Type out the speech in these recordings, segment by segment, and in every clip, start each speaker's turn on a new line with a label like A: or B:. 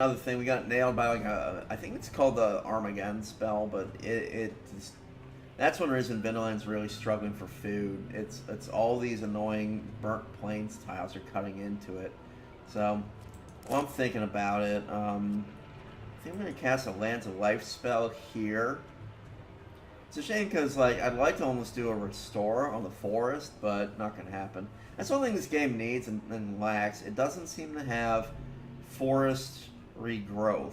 A: Another thing, we got nailed by like I think it's called the Armageddon spell, but that's one reason Vinland's really struggling for food. It's all these annoying burnt plains tiles are cutting into it. So, well, I'm thinking about it. I think I'm gonna cast a Lands of Life spell here. It's a shame because like I'd like to almost do a restore on the forest, but not gonna happen. That's one thing this game needs and lacks. It doesn't seem to have forest regrowth.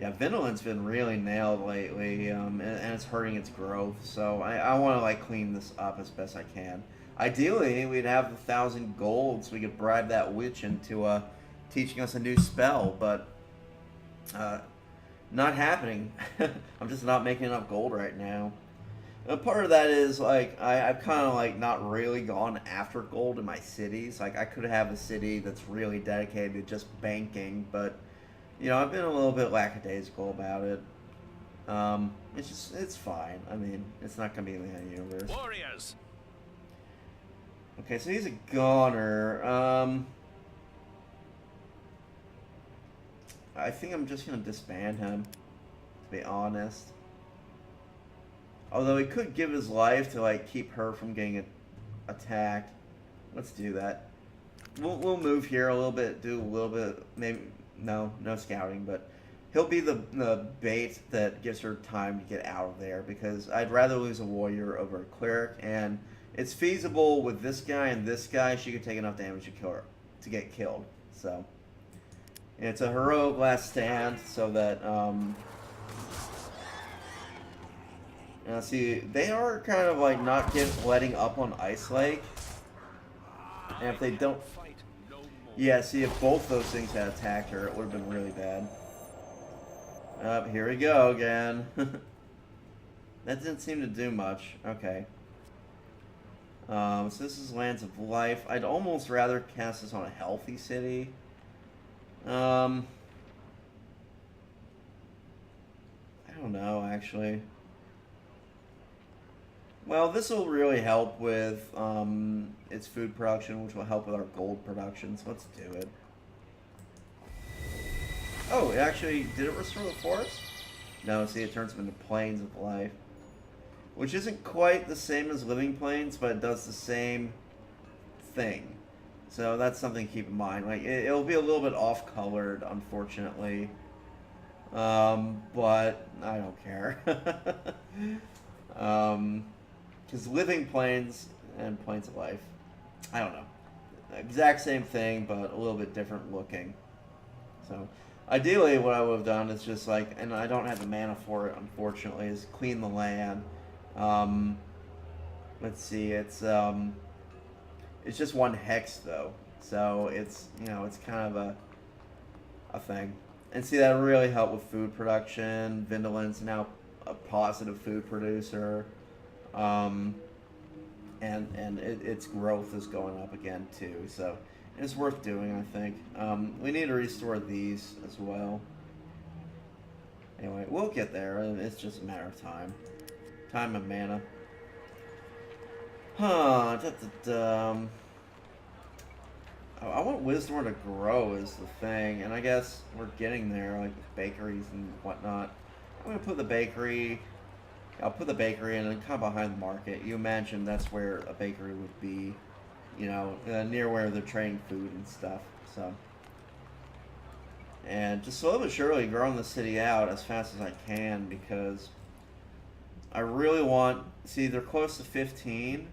A: Yeah, Vinland's been really nailed lately, and it's hurting its growth. So I want to like clean this up as best I can. Ideally, we'd have 1,000 gold so we could bribe that witch into teaching us a new spell, but not happening. I'm just not making enough gold right now. And part of that is like I've kind of like not really gone after gold in my cities. Like I could have a city that's really dedicated to just banking, but you know I've been a little bit lackadaisical about it. It's fine. I mean, it's not gonna be in the end universe.
B: Warriors.
A: Okay, so he's a goner. I think I'm just gonna disband him, to be honest. Although he could give his life to like keep her from getting attacked. Let's do that. We'll move here a little bit, do a little bit, maybe no scouting, but he'll be the bait that gives her time to get out of there because I'd rather lose a warrior over a cleric, and it's feasible with this guy and this guy. She could take enough damage to kill her to get killed. So. And it's a heroic last stand, so that now see they are kind of like not letting up on Ice Lake, and if they don't, yeah. See, if both those things had attacked her, it would have been really bad. Here we go again. That didn't seem to do much. Okay. So this is Lands of Life. I'd almost rather cast this on a healthy city. I don't know, actually. Well, this will really help with its food production, which will help with our gold production, so let's do it. Oh, it actually, did it restore the forest? No, see, it turns them into plains of life. Which isn't quite the same as living plains, but it does the same thing. So that's something to keep in mind. Like it'll be a little bit off-colored, unfortunately, but I don't care. Because living plains and plains of life, I don't know, exact same thing, but a little bit different looking. So ideally, what I would have done is just like, and I don't have the mana for it, unfortunately, is clean the land. Let's see, it's just one hex though, so it's it's kind of a thing. And see, that really helped with food production. Vindeland's now a positive food producer, and its growth is going up again too. So it's worth doing, I think. We need to restore these as well. Anyway, we'll get there. It's just a matter of time, and mana. Huh. I want Wisdom to grow is the thing, and I guess we're getting there, like with bakeries and whatnot. I'm gonna put the bakery. I'll put the bakery in and kind of behind the market. You imagine that's where a bakery would be, near where they're trading food and stuff. So, and just slowly but surely growing the city out as fast as I can because I really want. See, they're close to 15.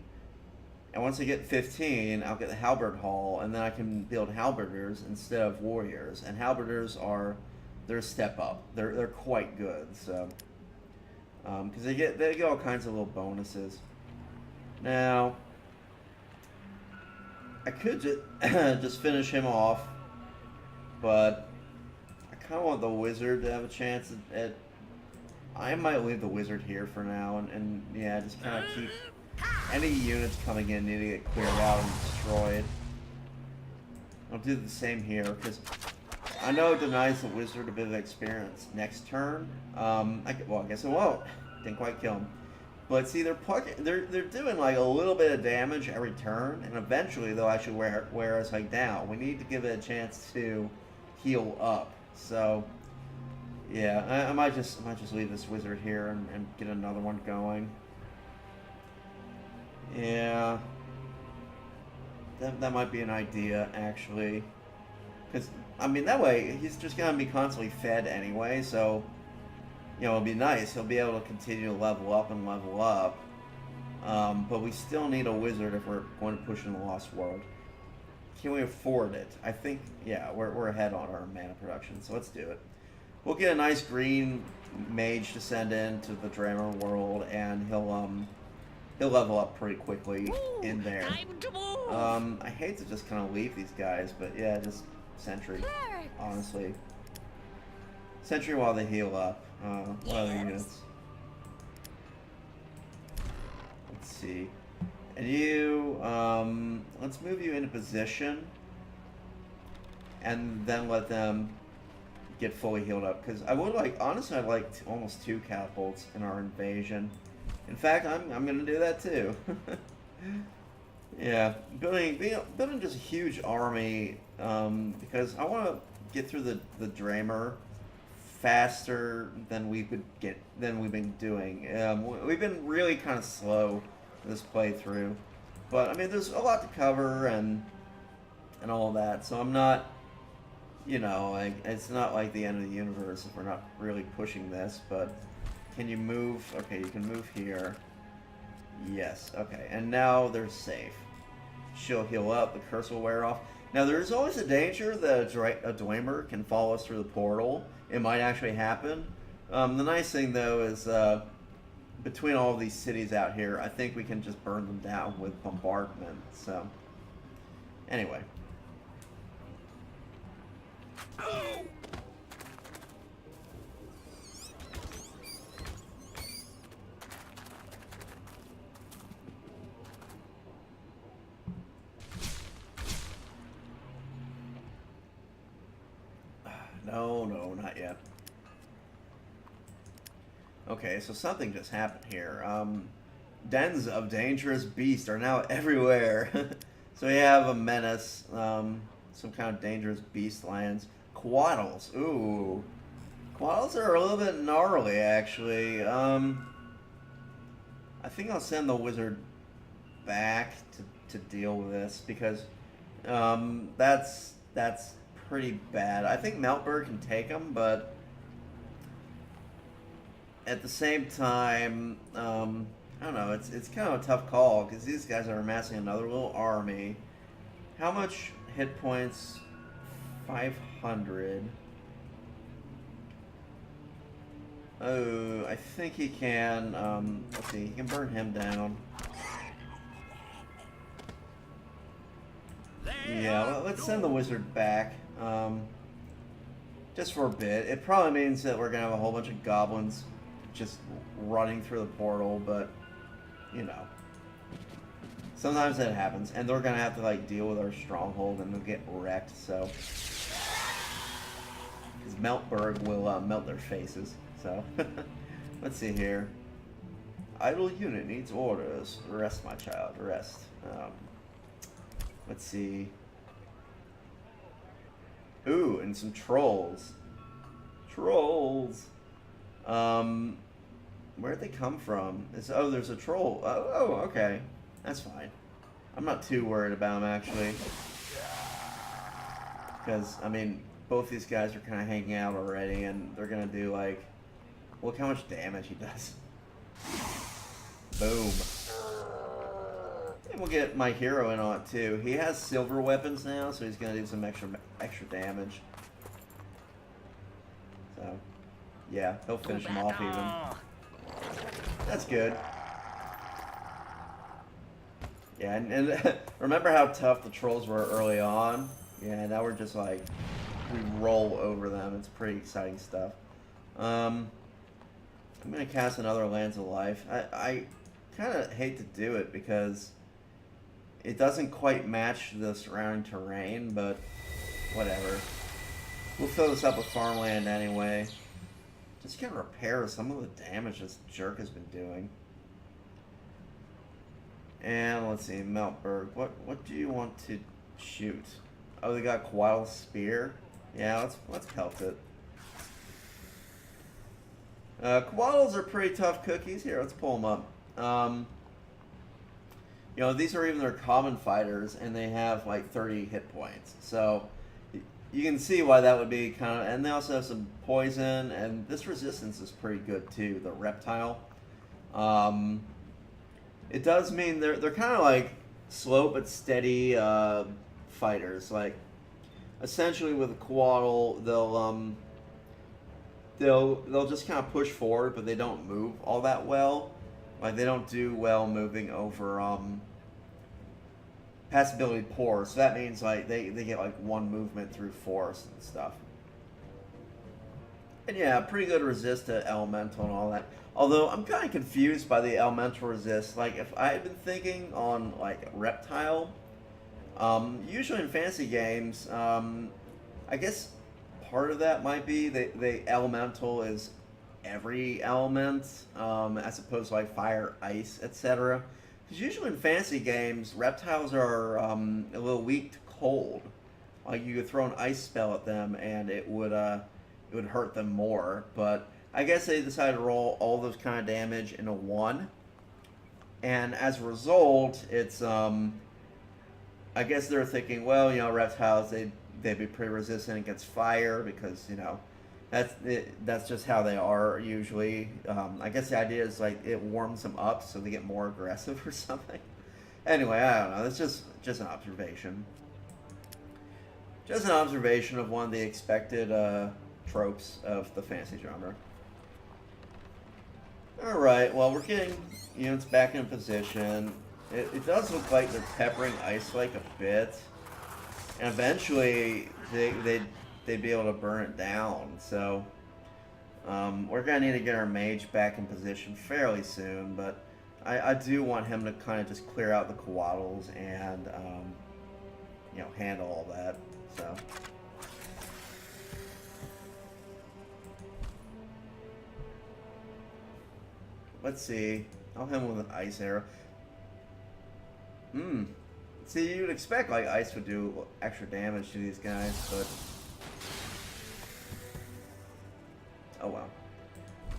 A: And once I get 15, I'll get the Halberd Hall, and then I can build Halberders instead of Warriors. And Halberders they're a step up. They're quite good. So, because they get all kinds of little bonuses. Now, I could just finish him off, but I kind of want the Wizard to have a chance at. I might leave the Wizard here for now, and yeah, just kind of keep. Any units coming in need to get cleared out and destroyed. I'll do the same here, because I know it denies the Wizard a bit of experience next turn. I guess it won't. Didn't quite kill him. But see, they're doing like a little bit of damage every turn, and eventually they'll actually wear us like down. We need to give it a chance to heal up. So yeah, I might just leave this wizard here and get another one going. Yeah, that might be an idea actually, because I mean that way he's just gonna be constantly fed anyway. So it'll be nice. He'll be able to continue to level up and level up. But we still need a wizard if we're going to push in the Lost World. Can we afford it? I think, yeah, we're ahead on our mana production, so let's do it. We'll get a nice green mage to send in to the Draenor world, and he'll level up pretty quickly in there. I hate to just kind of leave these guys, but yeah, just Sentry, honestly. Sentry while they heal up. What other units? Let's see. And you, let's move you into position, and then let them get fully healed up. Because I would like, honestly, I'd like almost 2 catapults in our invasion. In fact, I'm gonna do that too. Yeah, building just a huge army, because I want to get through the Draenor faster than we've been doing. We've been really kind of slow this playthrough, but I mean there's a lot to cover and all that, so I'm not, like, it's not like the end of the universe if we're not really pushing this. But can you move? Okay, you can move here. Yes, okay, and now they're safe. She'll heal up, the curse will wear off. Now there's always a danger that a Dwemer can follow us through the portal. It might actually happen. The nice thing though is between all of these cities out here, I think we can just burn them down with bombardment. So anyway. No, not yet. Okay, so something just happened here. Dens of dangerous beasts are now everywhere. So we have a menace, some kind of dangerous beast lands. Quaddles, ooh. Quaddles are a little bit gnarly, actually. I think I'll send the wizard back to deal with this, because that's pretty bad. I think Meltberg can take him, but at the same time, I don't know, it's kind of a tough call, because these guys are amassing another little army. How much hit points? 500. Oh, I think he can, let's see, he can burn him down. Yeah, let's send the wizard back, just for a bit. It probably means that we're going to have a whole bunch of goblins just running through the portal, but, sometimes that happens, and they're going to have to, like, deal with our stronghold, and they'll get wrecked, so. Because Meltberg will melt their faces, so. Let's see here. Idle unit needs orders. Rest, my child, rest. Let's see. Ooh, and some trolls. Trolls. Where'd they come from? Oh, there's a troll. Oh, okay. That's fine. I'm not too worried about them, actually. Because, I mean, both these guys are kind of hanging out already, and they're going to do, like... Look how much damage he does. Boom. And we'll get my hero in on it, too. He has silver weapons now, so he's going to do some extra damage. So, yeah, he'll finish him off even. That's good. Yeah, and remember how tough the trolls were early on? Yeah, now we're just like, we roll over them. It's pretty exciting stuff. I'm going to cast another Lands of Life. I kind of hate to do it because it doesn't quite match the surrounding terrain, but whatever. We'll fill this up with farmland anyway. Just gonna repair some of the damage this jerk has been doing. And let's see, Meltberg. What do you want to shoot? Oh, they got Quaddle's Spear. Yeah, let's pelt it. Koalas are pretty tough cookies. Here, let's pull them up. You know, these are even their common fighters, and they have like 30 hit points. So you can see why that would be kind of. And they also have some poison, and this resistance is pretty good too. The reptile. It does mean they're kind of like slow but steady fighters. Like essentially with a Coatl, they'll just kind of push forward, but they don't move all that well. Like they don't do well moving over pass ability poor. So that means like they get like one movement through force and stuff. And yeah, pretty good resist to elemental and all that. Although I'm kind of confused by the elemental resist. Like if I had been thinking on like reptile, usually in fantasy games, I guess part of that might be the elemental is every element, as opposed to like fire, ice, etc. Because usually in fantasy games, reptiles are a little weak to cold. Like you could throw an ice spell at them and it would hurt them more. But I guess they decided to roll all those kind of damage into one, and as a result, it's I guess they're thinking, well, you know, reptiles they'd be pretty resistant against fire because you know that's just how they are usually. I guess the idea is like it warms them up so they get more aggressive or something. Anyway, I don't know. It's just an observation. Just an observation of one of the expected tropes of the fantasy genre. Alright, well, we're getting units back in position. It does look like they're peppering Ice Lake a bit. And eventually, they'd be able to burn it down. So, we're going to need to get our mage back in position fairly soon. But I do want him to kind of just clear out the Coatls and, you know, handle all that. So... let's see. I'll hit him with an ice arrow. See, you'd expect like ice would do extra damage to these guys, but oh well.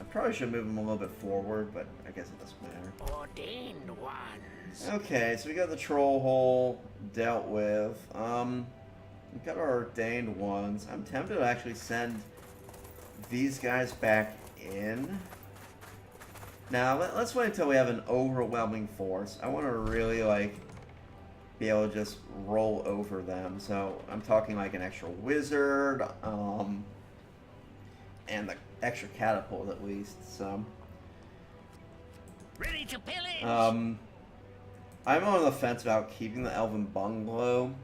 A: I probably should move him a little bit forward, but I guess it doesn't matter.
B: Ordained ones.
A: Okay, so we got the Trollolol dealt with. We got our ordained ones. I'm tempted to actually send these guys back in. Now, let's wait until we have an overwhelming force. I want to really, like, be able to just roll over them. So, I'm talking like an extra wizard, and the extra catapult at least, so...
B: Ready to pillage!
A: I'm on the fence about keeping the Elven Bungalow.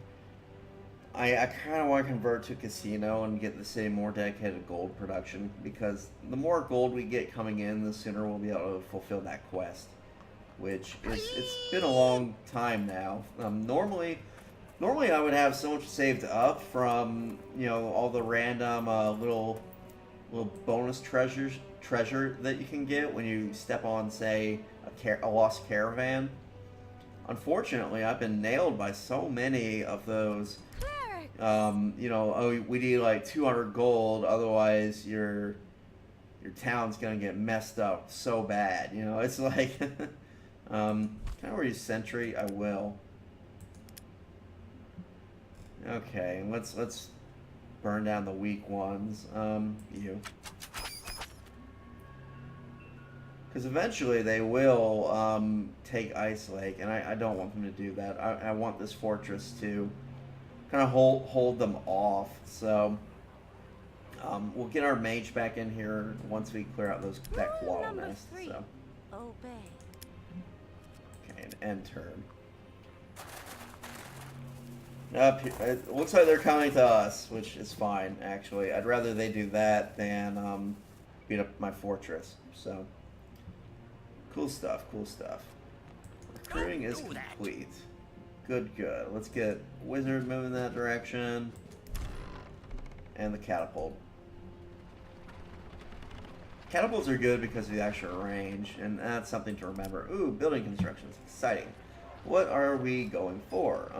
A: I kind of want to convert to casino and get the city more dedicated gold production, because the more gold we get coming in, the sooner we'll be able to fulfill that quest, which it's been a long time now. Normally I would have so much saved up from, you know, all the random little bonus treasure that you can get when you step on, say, a lost caravan. Unfortunately, I've been nailed by so many of those. You know, oh, we need like 200 gold, otherwise your town's gonna get messed up so bad. You know, it's like, can I use sentry? I will. Okay, let's burn down the weak ones. You. Because eventually they will take Ice Lake, and I don't want them to do that. I want this fortress to kind of hold them off. So we'll get our mage back in here once we clear out that Coatl nest. So.
C: Obey.
A: Okay, and end turn. It looks like they're coming to us, which is fine, actually. I'd rather they do that than beat up my fortress. So, cool stuff, cool stuff. Recruiting is complete. Good. Let's get Wizard moving that direction. And the catapult. Catapults are good because of the extra range, and that's something to remember. Ooh, building construction is exciting. What are we going for?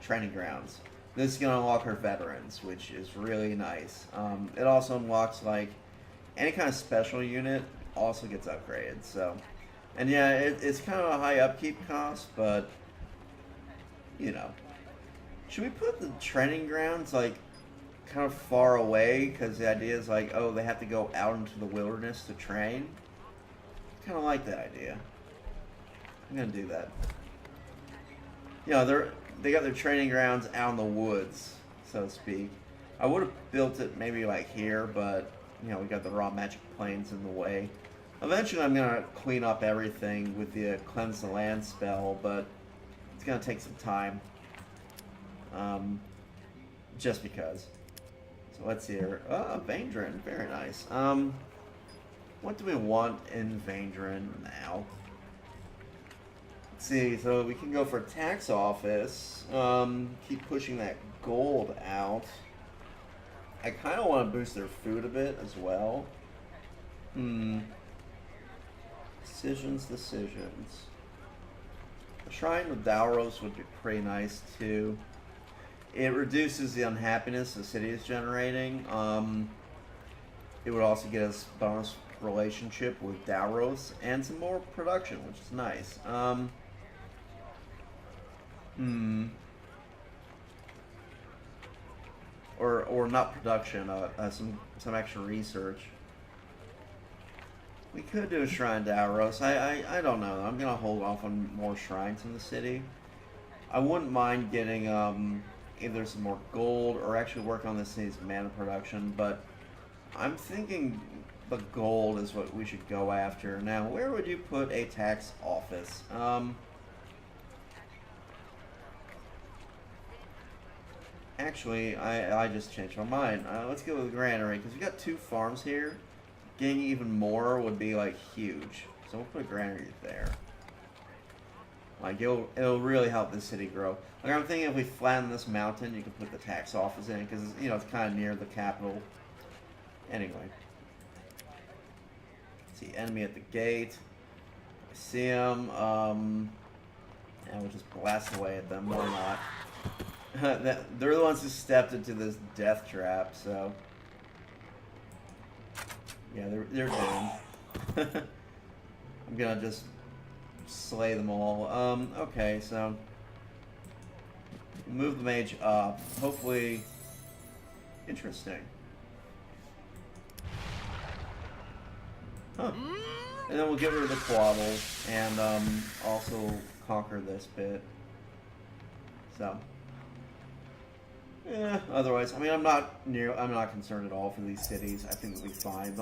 A: Training grounds. This is going to unlock our veterans, which is really nice. It also unlocks, like, any kind of special unit also gets upgraded, so... And yeah, it's kind of a high upkeep cost, but, you know. Should we put the training grounds, like, kind of far away? Because the idea is, like, oh, they have to go out into the wilderness to train. Kind of like that idea. I'm going to do that. You know, they got their training grounds out in the woods, so to speak. I would have built it maybe, like, here, but, you know, we got the raw magic plains in the way. Eventually, I'm going to clean up everything with the Cleanse the Land spell, but it's going to take some time. Just because. So let's see here. Vaendrin. Very nice. What do we want in Vaendrin now? Let's see. So we can go for tax office. Keep pushing that gold out. I kind of want to boost their food a bit as well. Decisions. A shrine with Dalros would be pretty nice too. It reduces the unhappiness the city is generating. It would also get us bonus relationship with Dalros and some more production, which is nice. Or not production, some extra research. We could do a shrine to Dalros. I don't know. I'm gonna hold off on more shrines in the city. I wouldn't mind getting either some more gold or actually work on this city's mana production, but I'm thinking the gold is what we should go after. Now, where would you put a tax office? Actually, I just changed my mind. Let's go with the granary, because we got 2 farms here. Getting even more would be, like, huge. So we'll put a granary there. Like, it'll really help this city grow. Like, I'm thinking if we flatten this mountain, you can put the tax office in, because, you know, it's kind of near the capital. Anyway. See, enemy at the gate. I see him. And we'll just blast away at them, or not. They're the ones who stepped into this death trap, so... Yeah, they're doomed. I'm gonna just slay them all. Okay, so... Move the mage up. Hopefully... Interesting. Huh. And then we'll get rid of the quaddle, and also conquer this bit. So... Yeah, otherwise, I mean, I'm not concerned at all for these cities. I think we'll be fine.